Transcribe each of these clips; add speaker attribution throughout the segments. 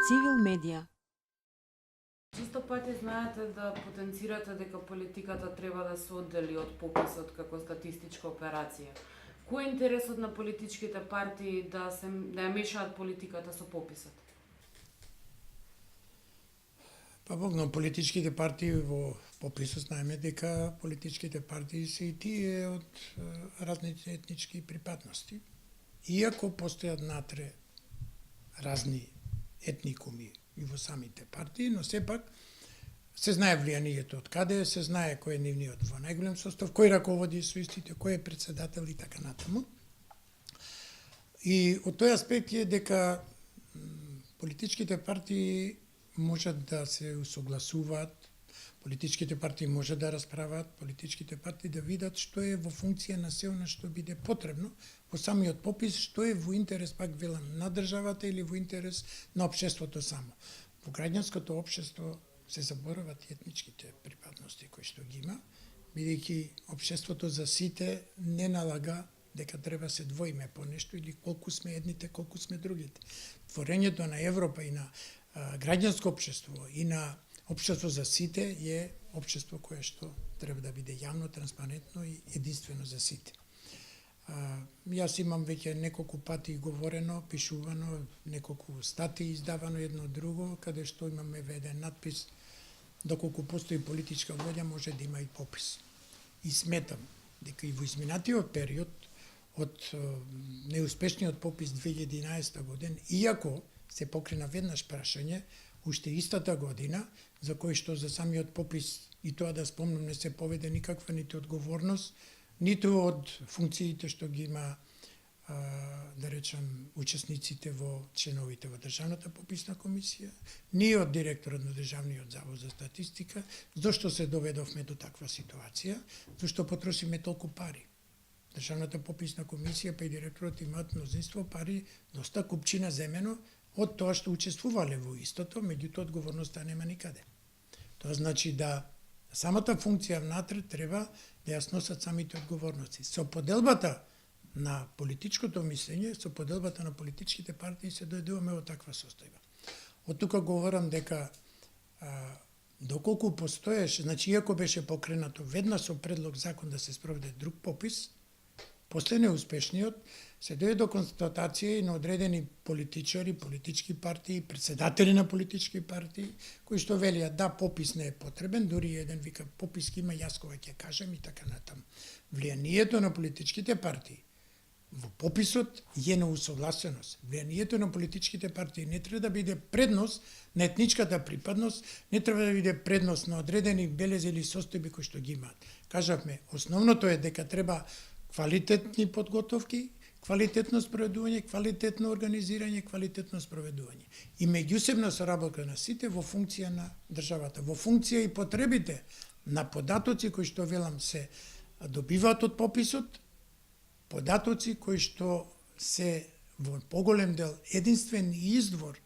Speaker 1: Цивил медија.
Speaker 2: Чисто пати знаете да потенцирате дека политиката треба да се оддели од пописот како статистичка операција. Кој е интересот на политичките партии да ја мешаат политиката со пописот?
Speaker 3: Па богно, политичките партии во пописот знаеме дека политичките партии се и тие од различни етнички припадности. Иако постојат натре разни етникуми и во самите партии, но сепак се знае влијанието од каде, се знае кој е нивниот во најголем состав, кој раководи со истите, кој е председател и така натаму. И од тој аспект е дека политичките партии можат да се усогласуваат, политичките партии можат да расправаат, политичките партии да видат што е во функција на се она што биде потребно во самиот попис, што е во интерес, пак велам, на државата или во интерес на општеството само. Во граѓанското општество се заборават етничките припадности кои што ги има, бидејќи општеството за сите не налага дека треба се двоиме по нешто или колку сме едните, колку сме другите. Творењето на Европа и на граѓанско општество и на општество за сите е општество кое што треба да биде јавно, транспарентно и единствено за сите. Јас имам веќе неколку пати говорено, пишувано, неколку статии издавано едно друго, каде што имаме веден надпис: доколку постои политичка волја, може да има и попис. И сметам дека и во изминатиот период од неуспешниот попис 2011 година, иако се покрена веднаш прашање, уште истата година, за кој што за самиот попис, и тоа да спомнам, не се поведе никаква нити одговорност, ниту од функциите што ги има, да речам, учесниците во членовите во Државната пописна комисија, ни од директорот на Државниот завод за статистика, зашто се доведовме до таква ситуација, зашто потрошиме толку пари. Државната пописна комисија па и директорот имаат мнозинство пари, доста купчина земено од тоа што учествувале во истото, меѓутоа одговорноста нема никаде. Тоа значи да самата функција внатре треба да ја сносат самите одговорности. Со поделбата на политичкото мислење, со поделбата на политичките партии се дојдуваме во таква состојба. Од тука говорам дека доколку постоеше, значи иако беше покренато веднаш со предлог закон да се спроведе друг попис, после неуспешниот, се дојде до констатација и на одредени политичари, политички партии, председатели на политички партии, кои што велиат да попис не е потребен, дури еден вика попис има, јас кога ќе кажам и така натаму. Влијанието на политичките партии во пописот е на усогласеност. Влијанието на политичките партии не треба да биде предност на етничката припадност, не треба да биде предност на одредени белези или состојби кои што ги имаат. Кажавме, основното е дека треба квалитетни подготовки, квалитетно спроведување, квалитетно организирање, квалитетно спроведување. И меѓусебна соработка на сите во функција на државата, во функција и потребите на податоци кои што велам се добиваат од пописот, податоци кои што се во поголем дел единствен извор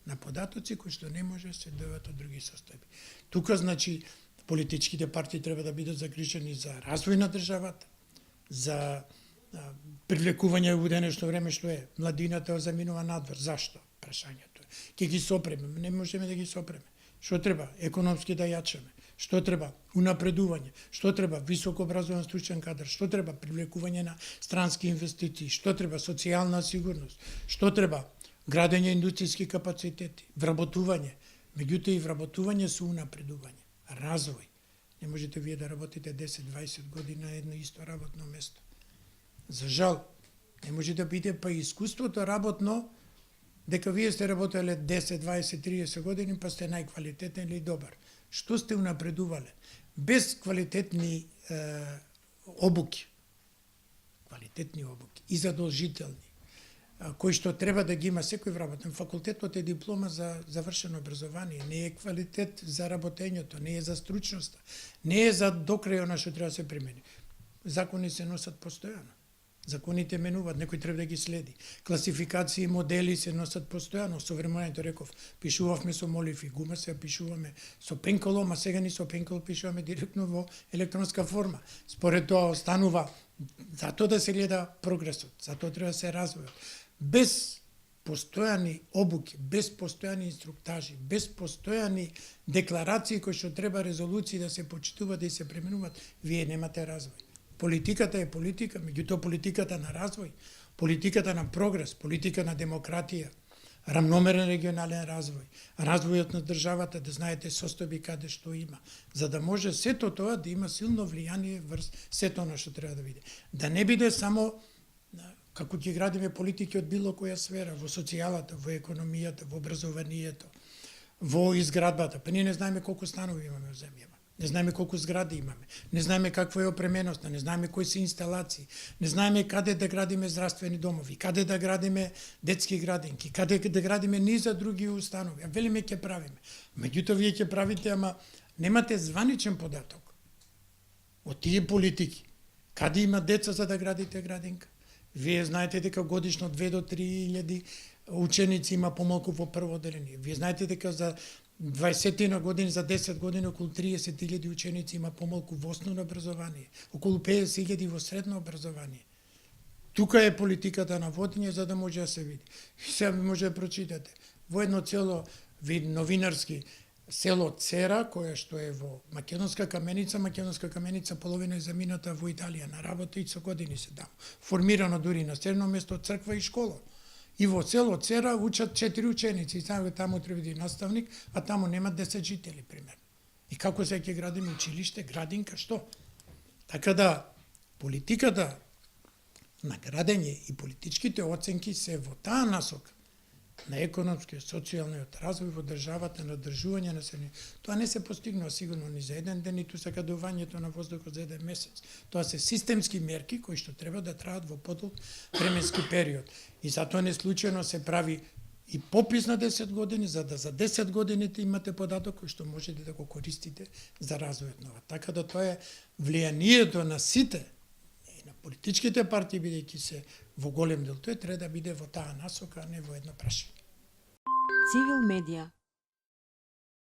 Speaker 3: на податоци кои што не може се добиваат од други состојби. Тука значи политичките партии треба да бидат загрижени за развој на државата, за привлекување во денешно време што е младината заминува надвор. Зашто? Прашањето е. Ќе ги сопреме, не можеме да ги сопреме. Што треба? Економски да јачаме. Што треба? Унапредување. Што треба? Високо образован стручен кадар. Што треба? Привлекување на странски инвестиции. Што треба? Социјална сигурност. Што треба? Градење индустријски капацитети, вработување. Меѓутоа и вработување со унапредување. Развој. Не можете вие да работите 10-20 години на едно исто работно место. За жал, не може да биде па искуството работно дека вие сте работеле 10, 20, 30 години па сте најквалитетен или добар. Што сте унапредувале? Без квалитетни обуки и задолжителни, кои што треба да ги има секој вработен. Факултетот е диплома за завршено образование, не е квалитет за работењето, не е за стручноста, не е за докрај она што треба да се примени. Закони се носат постојано. Законите менуваат, некој треба да ги следи. Класификации, модели се носат постојано. Со времењето реков, пишувавме со молив и гума, се пишуваме со пенколом, а сега ни со пенкол пишуваме директно во електронска форма. Според тоа останува затоа да се гледа прогресот, затоа треба да се развојот. Без постојани обуки, без постојани инструктажи, без постојани декларации кои што треба резолуции да се почитуваат и се пременуваат, вие немате развој. Политиката е политика, меѓутоа политиката на развој, политиката на прогрес, политика на демократија, рамномерен регионален развој, развојот на државата, да знаете состојби каде што има, за да може сето тоа да има силно влијание врз сето она што треба да биде. Да не биде само како ќе градиме политики од било која сфера, во социјалата, во економијата, во образованието, во изградбата. Па ние не знаеме колку станови имаме во земјава. Не знаеме колку згради имаме, не знаеме каква е опременоста, не знаеме кои се инсталации, не знаеме каде да градиме здравствени домови, каде да градиме детски градинки, каде да градиме низа други установи. А велиме ќе правиме. Меѓутоа вие ќе правите, ама немате званичен податок од тие политики. Каде има деца за да градите градинка? Вие знаете дека годишно 2 до 3.000 ученици има помалку во прво одделение. Вие знаете дека за 20 на години, за 10 години, околу 30.000 ученици има помалку во основно образование, околу 50.000 во средно образование. Тука е политиката на водење за да може да се види. И сега може да прочитате. Во едно цело вид новинарски село Цера, кое што е во Македонска каменица половина е замината во Италија на работа и со години се таму. Формирано дури на населено место црква и школа. И во село Цера учат 4 ученици, и таму треба да наставник, а таму нема 10 жители, примерно. И како се ќе градиме училиште, градинка, што? Така да, политиката на градење и политичките оценки се во таа насока на економскиот, социјалниот развој во државата, на држување на се. Тоа не се постигнува сигурно ни за еден ден, ниту закадувањето на воздухот за еден месец. Тоа се системски мерки кои што треба да траат во подолг временски период. И затоа не случајно се прави и попис на 10 години, за да за 10 годините имате податок кој што можете да го користите за развојот на. Така да тоа е влијанието на сите и на политичките партии, бидејќи се во голем дел, тој треба да биде во таа насока, а не во едно прашање.
Speaker 1: Цивил медија